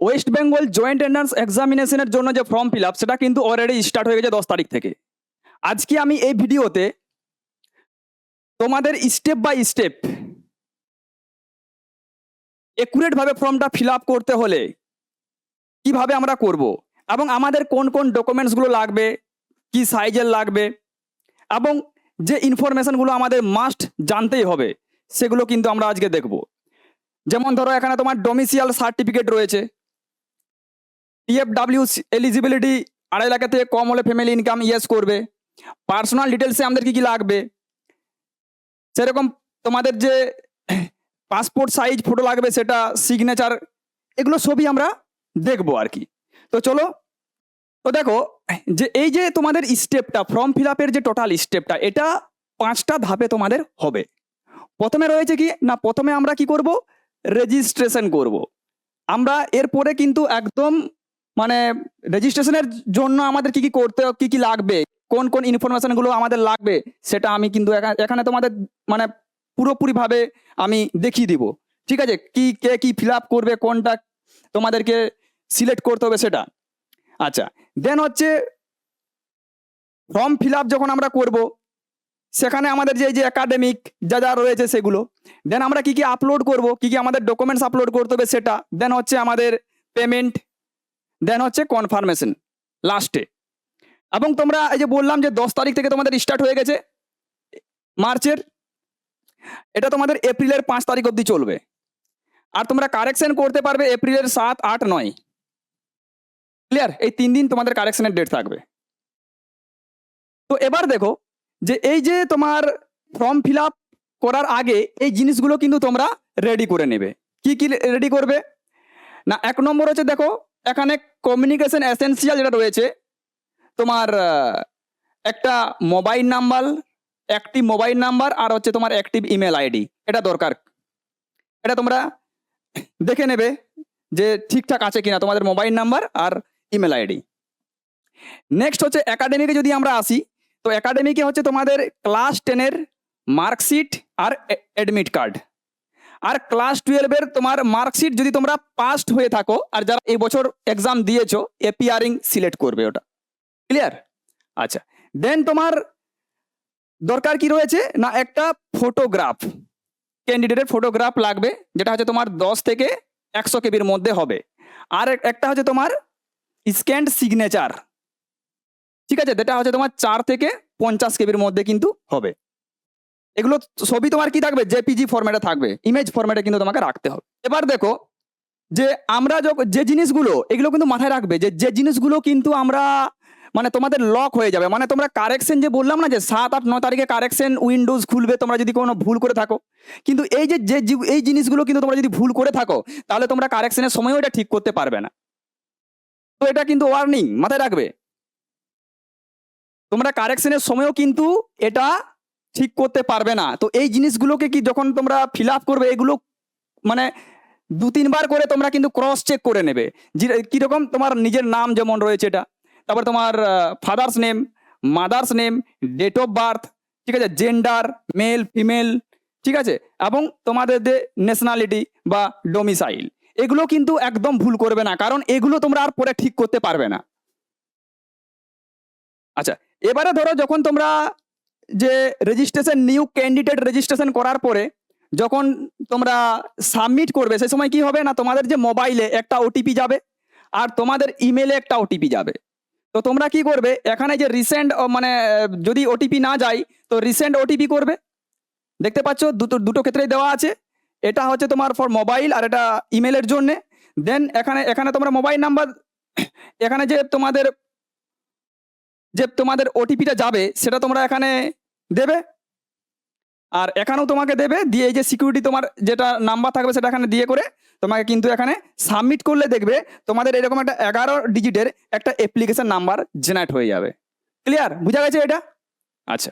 West Bengal joint entrance এক্সামিনেশনের জন্য যে form fill up সেটা কিন্তু অলরেডি স্টার্ট হয়ে গেছে 10 তারিখ থেকে। আজকে আমি এই ভিডিওতে তোমাদের স্টেপ বাই স্টেপ একুরেট ভাবে ফর্মটা ফিল আপ করতে হলে কিভাবে আমরা করব এবং আমাদের কোন কোন ডকুমেন্টসগুলো লাগবে, কি সাইজের লাগবে এবং যে ইনফরমেশনগুলো আমাদের মাস্ট জানতেই হবে সেগুলো কিন্তু আমরা আজকে দেখব। যেমন ধরো এখানে তোমার ডোমিসিয়াল সার্টিফিকেট রয়েছে, পিএফডব্লিউ এলিজিবিলিটি 2.5 লাখ থেকে কম হলে ফ্যামিলি ইনকাম ইয়েস করবে, পার্সোনাল ডিটেলসে আমাদের কি কি লাগবে, সেরকম তোমাদের যে পাসপোর্ট সাইজ ফটো লাগবে সেটা, সিগনেচার, এগুলো সবই আমরা দেখবো আর কি। তো চলো, তো দেখো যে এই যে তোমাদের স্টেপটা ফর্ম ফিল আপের যে টোটাল স্টেপটা, এটা 5টা ধাপে তোমাদের হবে। প্রথমে রয়েছে কি না, প্রথমে আমরা কি করব, রেজিস্ট্রেশন করব। আমরা এরপরে কিন্তু একদম মানে রেজিস্ট্রেশনের জন্য আমাদের কি কি করতে, কি কি লাগবে, কোন কোন ইনফরমেশনগুলো আমাদের লাগবে সেটা আমি কিন্তু এখানে তোমাদের মানে পুরোপুরিভাবে আমি দেখিয়ে দিব। ঠিক আছে, কি কে কি ফিল আপ করবে, কোনটা তোমাদেরকে সিলেক্ট করতে হবে সেটা। আচ্ছা, দেন হচ্ছে ফর্ম ফিল আপ যখন আমরা করব সেখানে আমাদের যে একাডেমিক যা যা রয়েছে সেগুলো, দেন আমরা কি কি আপলোড করব, কি কি আমাদের ডকুমেন্টস আপলোড করতে হবে সেটা, দেন হচ্ছে আমাদের পেমেন্ট, দেন হচ্ছে কনফার্মেশন লাস্টে। এবং তোমরা এই যে বললাম যে 10 তারিখ থেকে তোমাদের স্টার্ট হয়ে গেছে মার্চের, এটা তোমাদের এপ্রিলের 5 তারিখ অবধি চলবে। আর তোমরা কারেকশন করতে পারবে এপ্রিলের 7, 8, 9। ক্লিয়ার? এই 3 দিন তোমাদের কারেকশনের ডেট থাকবে। তো এবার দেখো যে এই যে তোমার ফর্ম ফিল আপ করার আগে এই জিনিসগুলো কিন্তু তোমরা রেডি করে নেবে। কি কি রেডি করবে না, 1 নম্বর হচ্ছে দেখো এখানে কমিউনিকেশন এসেনশিয়াল যেটা রয়েছে তোমার, একটা mobile number, active mobile number, আর হচ্ছে তোমার অ্যাক্টিভ ইমেল আইডি, এটা দরকার। এটা তোমরা দেখে নেবে যে ঠিকঠাক আছে কিনা তোমাদের মোবাইল নাম্বার আর ইমেল আইডি। নেক্সট হচ্ছে একাডেমিকে যদি আমরা আসি, তো একাডেমিকে হচ্ছে তোমাদের ক্লাস 10-এর মার্কশিট আর অ্যাডমিট কার্ড, আর ক্লাস 12-এর তোমার মার্কশিট যদি তোমরা পাস্ট হয়ে থাকো, আর যারা এই বছর এক্সাম দিয়েছো এপিয়ারিং সিলেক্ট করবে ওটা। ক্লিয়ার? আচ্ছা, দেন তোমার দরকার কি রয়েছে না, একটা ফটোগ্রাফ, ক্যান্ডিডেটের ফটোগ্রাফ লাগবে, যেটা হচ্ছে তোমার 10 থেকে 100 কেবির মধ্যে হবে। আর একটা হচ্ছে তোমার স্ক্যান্ড সিগনেচার, ঠিক আছে, যেটা হচ্ছে তোমার 4 থেকে 50 কেবির মধ্যে কিন্তু হবে। এগুলো সবই তোমার কি থাকবে, জেপিজি ফরম্যাটে থাকবে, ইমেজ ফরম্যাটে কিন্তু তোমাকে রাখতে হবে। এবার দেখো যে আমরা যে জিনিসগুলো, এগুলো কিন্তু মাথায় রাখবে যে জিনিসগুলো কিন্তু আমরা মানে তোমাদের লক হয়ে যাবে, মানে তোমরা কারেকশন যে বললাম না যে 7, 8, 9 তারিখে কারেকশন উইন্ডোজ খুলবে তোমরা যদি কোনো ভুল করে থাকো, কিন্তু এই যে এই জিনিসগুলো কিন্তু তোমরা যদি ভুল করে থাকো তাহলে তোমরা কারেকশনের সময়ও এটা ঠিক করতে পারবে না। তো এটা কিন্তু ওয়ার্নিং, মাথায় রাখবে, তোমরা কারেকশনের সময়ও কিন্তু এটা ঠিক করতে পারবে না। তো এই জিনিসগুলোকে কি যখন তোমরা ফিল আপ করবে, এগুলো মানে 2-3 বার করে তোমরা কিন্তু ক্রস চেক করে নেবে। কিরকম তোমার নিজের নাম যেমন রয়েছে এটা, তারপর তোমার father's name, mother's name, date of birth, ঠিক আছে, জেন্ডার, মেল ফিমেল, ঠিক আছে, এবং তোমাদের যে ন্যাশনালিটি বা ডোমিসাইল, এগুলো কিন্তু একদম ভুল করবে না, কারণ এগুলো তোমরা আর পরে ঠিক করতে পারবে না। আচ্ছা, এবারে ধরো যখন তোমরা যে রেজিস্ট্রেশন, নিউ ক্যান্ডিডেট রেজিস্ট্রেশন করার পরে যখন তোমরা সাবমিট করবে, সেই সময় কি হবে না, তোমাদের যে মোবাইলে একটা ওটিপি যাবে আর তোমাদের ইমেলে একটা ওটিপি যাবে। তো তোমরা কি করবে, এখানে যে রিসেন্ট মানে যদি ওটিপি না যায় তো রিসেন্ট ওটিপি করবে। দেখতে পাচ্ছ দুটো ক্ষেত্রেই দেওয়া আছে, এটা হচ্ছে তোমার ফর মোবাইল আর এটা ইমেলের জন্যে। দেন এখানে তোমরা মোবাইল নাম্বার, এখানে যে তোমাদের ওটিপিটা যাবে সেটা তোমরা এখানে দেবে, আর এখানেও তোমাকে দেবে দিয়ে এই যে সিকিউরিটি তোমার যেটা নাম্বার থাকবে সেটা এখানে দিয়ে করে তোমাকে কিন্তু এখানে সাবমিট করলে দেখবে তোমাদের এরকম একটা 11 ডিজিটের একটা অ্যাপ্লিকেশন নাম্বার জেনারেট হয়ে যাবে। ক্লিয়ার? বুঝা গেছে এটা? আচ্ছা,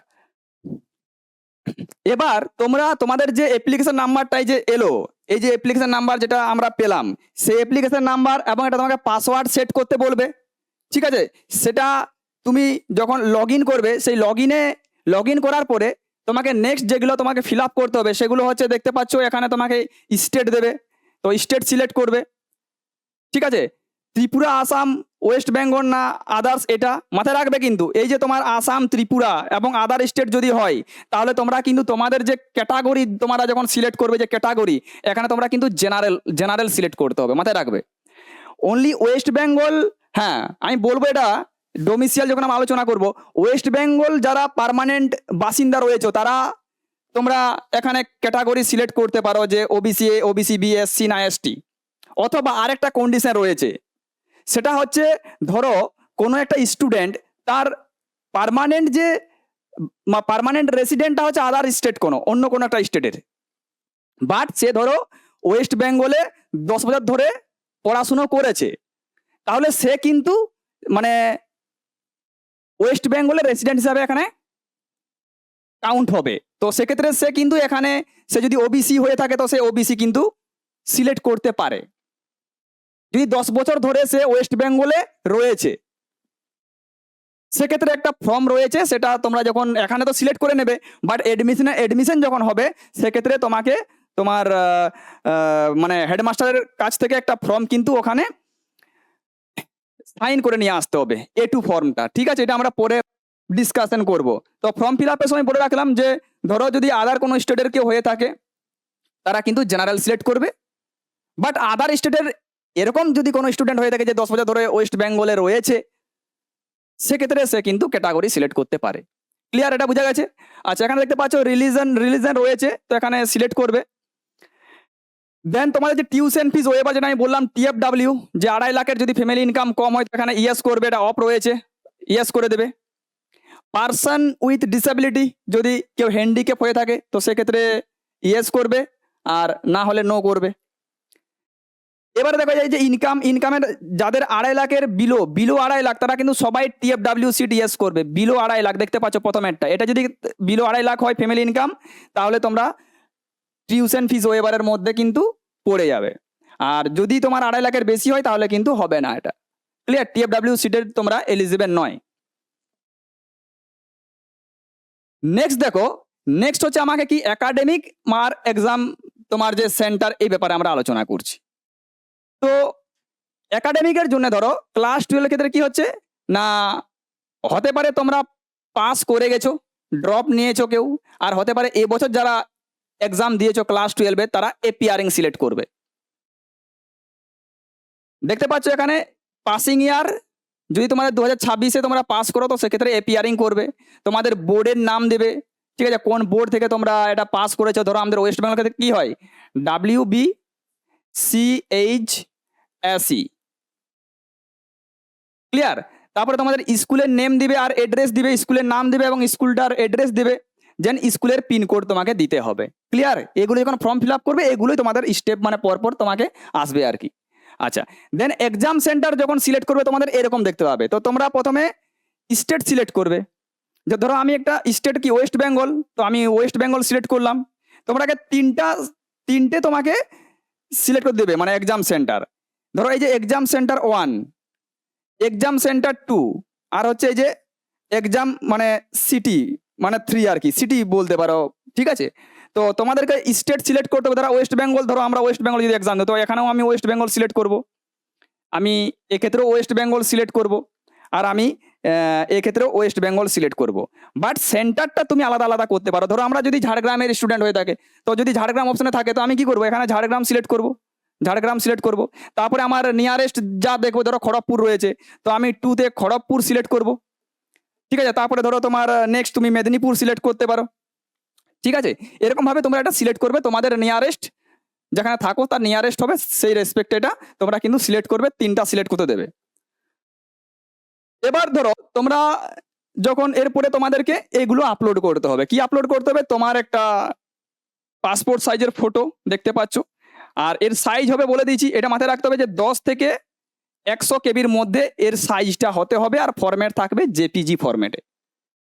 এবার তোমরা তোমাদের যে অ্যাপ্লিকেশন নাম্বারটাই যে এলো, এই যে অ্যাপ্লিকেশন নাম্বার যেটা আমরা পেলাম, সেই অ্যাপ্লিকেশন নাম্বার এবং এটা তোমাকে পাসওয়ার্ড সেট করতে বলবে। ঠিক আছে, সেটা তুমি যখন লগ ইন করবে, সেই লগ ইন করার পরে তোমাকে নেক্সট যেগুলো তোমাকে ফিল আপ করতে হবে সেগুলো হচ্ছে দেখতে পাচ্ছ এখানে তোমাকে স্টেট দেবে, তো স্টেট সিলেক্ট করবে। ঠিক আছে, ত্রিপুরা, আসাম, ওয়েস্ট বেঙ্গল না আদার্স, এটা মাথায় রাখবে। কিন্তু এই যে তোমার আসাম, ত্রিপুরা এবং আদার স্টেট যদি হয়, তাহলে তোমরা কিন্তু তোমাদের যে ক্যাটাগরি তোমরা যখন সিলেক্ট করবে, যে ক্যাটাগরি, এখানে তোমরা কিন্তু জেনারেল সিলেক্ট করতে হবে, মাথায় রাখবে। অনলি ওয়েস্ট বেঙ্গল, হ্যাঁ আমি বলবো এটা ডোমিসিয়াল যখন আমরা আলোচনা করব, ওয়েস্ট বেঙ্গল যারা পার্মানেন্ট বাসিন্দা রয়েছে তারা তোমরা এখানে ক্যাটাগরি সিলেক্ট করতে পারো, যে OBC A, OBC B, SC না এসটি। অথবা আরেকটা কন্ডিশন রয়েছে, সেটা হচ্ছে ধরো কোনো একটা স্টুডেন্ট তার পার্মানেন্ট রেসিডেন্টটা হচ্ছে আদার স্টেট, অন্য কোনো একটা স্টেটের, বাট সে ধরো ওয়েস্ট বেঙ্গলে 10 বছর ধরে পড়াশুনো করেছে, তাহলে সে কিন্তু মানে ওয়েস্ট বেঙ্গলের রেসিডেন্ট হিসাবে এখানে কাউন্ট হবে। তো সেক্ষেত্রে সে কিন্তু এখানে, সে যদি ওবিসি হয়ে থাকে তো সে ওবিসি কিন্তু সিলেক্ট করতে পারে, যদি 10 বছর ধরে সে ওয়েস্ট বেঙ্গলে রয়েছে। সেক্ষেত্রে একটা ফর্ম রয়েছে, সেটা তোমরা যখন এখানে তো সিলেক্ট করে নেবে, বাট এডমিশন যখন হবে সেক্ষেত্রে তোমাকে তোমার মানে হেডমাস্টারের কাছ থেকে একটা ফর্ম কিন্তু ওখানে সাইন করে নিয়ে আসতে হবে, A2 ফর্মটা। ঠিক আছে, এটা আমরা পরে ডিসকাশন করব। তো ফর্ম ফিল আপের সময় বলে রাখলাম যে ধরো যদি আদার কোনো স্টেটের কেউ হয়ে থাকে তারা কিন্তু জেনারেল সিলেক্ট করবে, বাট আদার স্টেটের এরকম যদি কোনো স্টুডেন্ট হয়ে থাকে যে 10 বছর ধরে ওয়েস্ট বেঙ্গলে রয়েছে, সেক্ষেত্রে সে কিন্তু ক্যাটাগরি সিলেক্ট করতে পারে। ক্লিয়ার, এটা বোঝা গেছে? আচ্ছা, এখানে দেখতে পাচ্ছ রিলিজন রয়েছে, তো এখানে সিলেক্ট করবে। দেন তোমাদের যে টিউশন ফিস ওয়েবার, যেটা আমি বললাম TFW, যে 2.5 লাখের যদি ফ্যামিলি ইনকাম কম হয় তো এখানে ইয়েস করবে, এটা অফ রয়েছে, ইয়েস করে দেবে। পার্সন উইথ ডিসেবিলিটি, যদি কেউ হ্যান্ডিক্যাপ হয়ে থাকে তো সেক্ষেত্রে ইয়েস করবে, আর না হলে নো করবে। এবারে দেখা যায় যে ইনকামের যাদের 2.5 লাখের বিলো 2.5 লাখ, তারা কিন্তু সবাই TFW সিট ইয়েস করবে। বিলো 2.5 লাখ দেখতে পাচ্ছ প্রথমেরটা, এটা যদি বিলো 2.5 লাখ হয় ফ্যামিলি ইনকাম, তাহলে তোমরা টিউশন ফিস ওয়েবারের মধ্যে কিন্তু পড়ে যাবে। আর যদি তোমার 2.5 লাখের বেশি হয় তাহলে কিন্তু হবে না এটা। ক্লিয়ার, TFW সিটের তোমরা এলিজিবল নয়। নেক্সট দেখো, নেক্সট হচ্ছে আমাকে কি একাডেমিক মার এক্সাম, তোমার যে সেন্টার, এই ব্যাপারে আমরা আলোচনা করছি। তো একাডেমিকের জন্য ধরো ক্লাস 12 ক্ষেত্রে কি হচ্ছে না, হতে পারে তোমরা পাস করে গেছো, ড্রপ নিয়েছো কেউ, আর হতে পারে এবছর যারা এক্সাম দিয়েছো ক্লাস 12 তারা এপিয়ারিং সিলেক্ট করবে। দেখতে পাচ্ছ এখানে পাসিং ইয়ার, যদি তোমাদের 2026-এ তোমরা পাস করো তো সেক্ষেত্রে এপিয়ারিং করবে, তোমাদের বোর্ডের নাম দেবে। ঠিক আছে, কোন বোর্ড থেকে তোমরা এটা পাস করেছো। ধরো আমাদের ওয়েস্ট বেঙ্গল ক্ষেত্রে কি হয়, WBCHSE। ক্লিয়ার, তারপরে তোমাদের স্কুলের নেম দিবে আর অ্যাড্রেস দিবে, স্কুলের নাম দিবে এবং স্কুলটার অ্যাড্রেস দিবে, দেন স্কুলের পিনকোড তোমাকে দিতে হবে। ক্লিয়ার, এগুলো যখন ফর্ম ফিল আপ করবে এগুলোই তোমাদের স্টেপ মানে পরপর তোমাকে আসবে আর কি। আচ্ছা, দেন এক্সাম সেন্টার যখন সিলেক্ট করবে তোমাদের এরকম দেখতে পাবে। তো তোমরা প্রথমে স্টেট সিলেক্ট করবে, যে ধরো আমি একটা স্টেট কি ওয়েস্ট বেঙ্গল, তো আমি ওয়েস্ট বেঙ্গল সিলেক্ট করলাম। তোমাকে তিনটে তোমাকে সিলেক্ট করে দেবে মানে এক্সাম সেন্টার। ধরো এই যে এক্সাম সেন্টার 1, এক্সাম সেন্টার 2, আর হচ্ছে এই যে এক্সাম মানে সিটি মানে 3 আর কি, সিটি বলতে পারো। ঠিক আছে, তো তোমাদেরকে স্টেট সিলেক্ট করতে হবে। ধরো ওয়েস্ট বেঙ্গল, ধরো আমরা ওয়েস্ট বেঙ্গল যদি এক্সাম দিই তো এখানেও আমি ওয়েস্ট বেঙ্গল সিলেক্ট করব, আমি এক্ষেত্রেও ওয়েস্ট বেঙ্গল সিলেক্ট করব, আর আমি এক্ষেত্রেও ওয়েস্ট বেঙ্গল সিলেক্ট করব। বাট সেন্টারটা তুমি আলাদা আলাদা করতে পারো। ধরো আমরা যদি ঝাড়গ্রামের স্টুডেন্ট হয়ে থাকে, তো যদি ঝাড়গ্রাম অপশনে থাকে তো আমি কি করবো, এখানে ঝাড়গ্রাম সিলেক্ট করব, ঝাড়গ্রাম সিলেক্ট করব। তারপরে আমার নিয়ারেস্ট যা দেখবো, ধরো খড়গপুর রয়েছে, তো আমি 2-তে খড়গপুর সিলেক্ট করব। ঠিক আছে, তারপরে ধরো তোমার নেক্সট তুমি মেদিনীপুর সিলেক্ট করতে পারো। ঠিক আছে, এরকম ভাবে তোমরা এটা সিলেক্ট করবে, তোমাদের নিয়ারেস্ট যেখানে থাকো তার নিয়ারেস্ট হবে, সেই রেসপেক্ট এটা তোমরা কিন্তু সিলেক্ট করবে, 3টা সিলেক্ট করতে দেবে। এবার ধরো তোমরা যখন এরপরে তোমাদেরকে এগুলো আপলোড করতে হবে। কি আপলোড করতে হবে, তোমার একটা পাসপোর্ট সাইজের ফটো দেখতে পাচ্ছ, আর এর সাইজ হবে বলে দিয়েছি, এটা মাথায় রাখতে হবে যে 10 থেকে 100 কেবির মধ্যে এর সাইজটা হতে হবে, আর ফরম্যাট থাকবে জেপিজি ফরম্যাটে।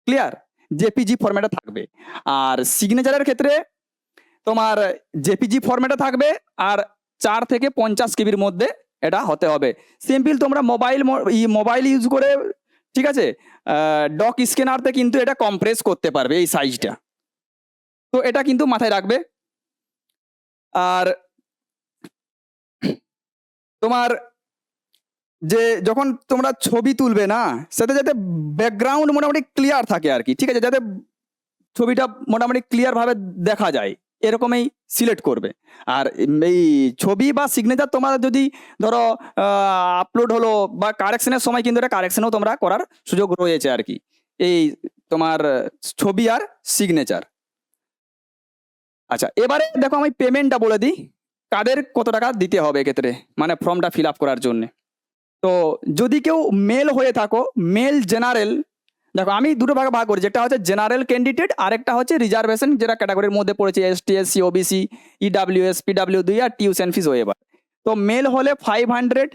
ক্লিয়ার, জেপিজি ফরম্যাটে থাকবে। আর সিগনেচারের ক্ষেত্রে তোমার জেপিজি ফরম্যাটে থাকবে, আর 4 থেকে 50 কেবির মধ্যে এটা হতে হবে। সিম্পল তোমরা মোবাইল ইউজ করে, ঠিক আছে, ডক স্ক্যানারতে কিন্তু এটা কম্প্রেস করতে পারবে এই সাইজটা। তো এটা কিন্তু মাথায় রাখবে। আর তোমার যে যখন তোমরা ছবি তুলবে না, সাথে যাতে ব্যাকগ্রাউন্ড মোটামুটি ক্লিয়ার থাকে আর কি, ঠিক আছে, যাতে ছবিটা মোটামুটি ক্লিয়ার ভাবে দেখা যায় এরকমই সিলেক্ট করবে। আর এই ছবি বা সিগনেচার তোমার যদি ধরো আপলোড হলো বা কারেকশনের সময় কিন্তু এটা কারেকশনও তোমরা করার সুযোগ রয়েছে আর কি, এই তোমার ছবি আর সিগনেচার। আচ্ছা, এবারে দেখো আমি পেমেন্টটা বলে দিই, কাদের কত টাকা দিতে হবে এক্ষেত্রে, মানে ফর্মটা ফিল আপ করার জন্য। তো যদি কেউ মেল হয়ে থাকো, মেল জেনারেল, দেখো আমি দুটো ভাগে ভাগ করি, যেটা হচ্ছে জেনারেল ক্যান্ডিডেট আর একটা হচ্ছে রিজার্ভেশন, যেটা ক্যাটাগরির মধ্যে পড়েছে এসটি, এসসি, ওবিসি, ইডাব্লিউএস, পিডাব্লিউ2 আর টিউশন ফিস ওয়েভার। তো মেল হলে 500,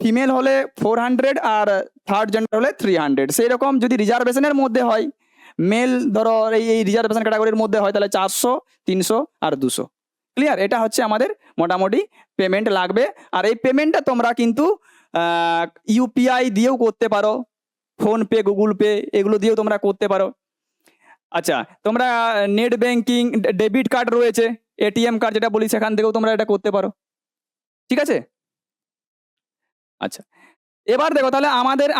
ফিমেল হলে 400 আর থার্ড জেন্ডার হলে 300। সেই রকম যদি রিজার্ভেশনের মধ্যে হয়, মেল ধরো এই রিজার্ভেশন ক্যাটাগরির মধ্যে হয় তাহলে 400, 300 আর 200। ক্লিয়ার? এটা হচ্ছে আমাদের মোটামুটি পেমেন্ট লাগবে। আর এই পেমেন্টটা তোমরা কিন্তু ইউপিআই দিয়েও করতে পারো, ফোনপে, গুগল পে এগুলো দিয়েও তোমরা করতে পারো। আচ্ছা, তোমরা নেট ব্যাংকিং, ডেবিট কার্ড রয়েছে, এটিএম কার্ড যেটা বলি, সেখান থেকেও তোমরা এটা করতে পারো। ঠিক আছে? আচ্ছা, এবার দেখো তাহলে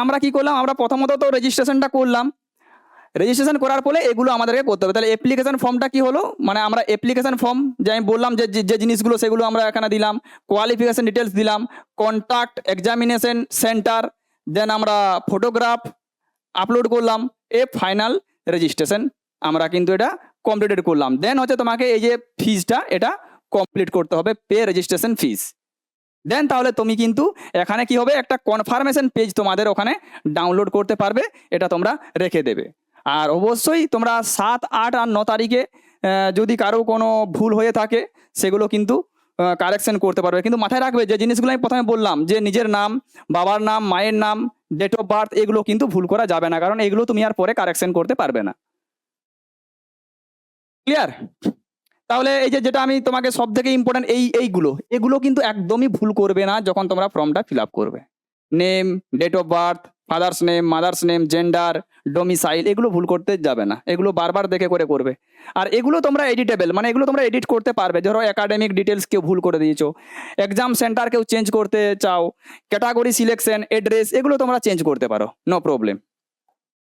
আমরা কি করলাম, আমরা প্রথমত তো রেজিস্ট্রেশনটা করলাম। রেজিস্ট্রেশন করার পরে এগুলো আমাদেরকে করতে হবে। তাহলে অ্যাপ্লিকেশন ফর্মটা কি হলো, মানে আমরা অ্যাপ্লিকেশন ফর্ম যে আমি বললাম যে জিনিসগুলো সেগুলো আমরা এখানে দিলাম, কোয়ালিফিকেশন ডিটেলস দিলাম, কন্ট্যাক্ট, এক্সামিনেশন সেন্টার, দেন আমরা ফটোগ্রাফ আপলোড করলাম, ফাইনাল রেজিস্ট্রেশন আমরা কিন্তু এটা কমপ্লিটেড করলাম। দেন হচ্ছে তোমাকে এই যে ফিজটা এটা কমপ্লিট করতে হবে, পে রেজিস্ট্রেশন ফিজ। দেন তাহলে তুমি কিন্তু এখানে কি হবে, একটা কনফার্মেশন পেজ তোমাদের ওখানে ডাউনলোড করতে পারবে, এটা তোমরা রেখে দেবে। আর অবশ্যই তোমরা 7, 8 আর 9 তারিখে যদি কারো কোনো ভুল হয়ে থাকে সেগুলো কিন্তু কারেকশন করতে পারবে। কিন্তু মাথায় রাখবে যে জিনিসগুলো আমি প্রথমে বললাম, যে নিজের নাম, বাবার নাম, মায়ের নাম, ডেট অফ বার্থ, এগুলো কিন্তু ভুল করা যাবে না, কারণ এগুলো তুমি আর পরে কারেকশন করতে পারবে না। ক্লিয়ার? তাহলে এই যেটা আমি তোমাকে সব থেকে ইম্পর্টেন্ট এগুলো কিন্তু একদমই ভুল করবে না যখন তোমরা ফর্মটা ফিল আপ করবে। Name, date of birth, father's name, mother's name, gender, domicile, এগুলো ভুল করতে যাবে না, এগুলো বারবার দেখে করে করবে। আর এগুলো তোমরা এডিটেবল, মানে এগুলো তোমরা এডিট করতে পারবে। ধরো একাডেমিক ডিটেলস কেউ ভুল করে দিয়েছো, এক্সাম সেন্টার কেউ চেঞ্জ করতে চাও, ক্যাটাগরি সিলেকশন, অ্যাড্রেস, এগুলো তোমরা চেঞ্জ করতে পারো, নো প্রবলেম।